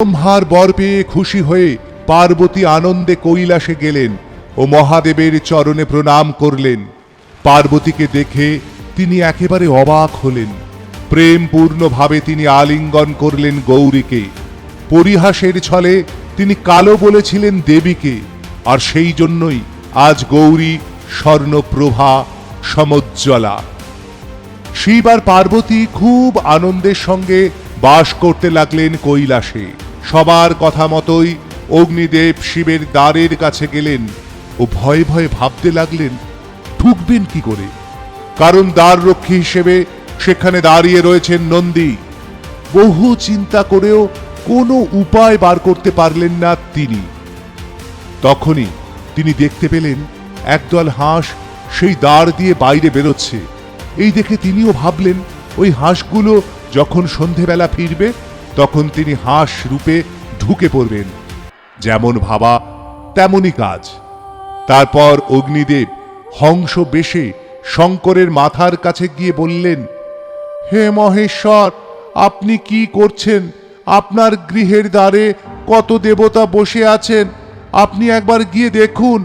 ব্রহ্মার বর পেয়ে খুশি হয়ে পার্বতী আনন্দে কৈলাসে গেলেন ও মহাদেবের চরণে প্রণাম করলেন। পার্বতীকে দেখে তিনি একেবারে অবাক হলেন। প্রেমপূর্ণভাবে তিনি আলিঙ্গন করলেন গৌরীকে। পরিহাসের ছলে তিনি কালো বলেছিলেন দেবীকে, আর সেই জন্যই আজ গৌরী স্বর্ণপ্রভা সমুজ্জ্বলা। শিব আর পার্বতী খুব আনন্দের সঙ্গে বাস করতে লাগলেন কৈলাসে। সবার কথা মতোই অগ্নিদেব শিবের দ্বারের কাছে গেলেন ও ভয়ে ভয়ে ভাবতে লাগলেন ঢুকবেন কি করে, কারণ দ্বাররক্ষী হিসেবে সেখানে দাঁড়িয়ে রয়েছেন নন্দী। বহু চিন্তা করেও কোনো উপায় বার করতে পারলেন না তিনি। তখনই তিনি দেখতে পেলেন একদল হাঁস সেই দ্বার দিয়ে বাইরে বেরোচ্ছে। এই দেখে তিনিও ভাবলেন ওই হাঁসগুলো যখন সন্ধেবেলা ফিরবে তখন তিনি হাঁস রূপে ঢুকে পড়বেন। যেমন ভাবা তেমনই কাজ। তারপর অগ্নিদেব হংস বেশে শঙ্করের মাথার কাছে গিয়ে বললেন, হে মহেশ্বর, আপনি কি করছেন? আপনার গৃহের দ্বারে কত দেবতা বসে আছেন, আপনি একবার গিয়ে দেখুন।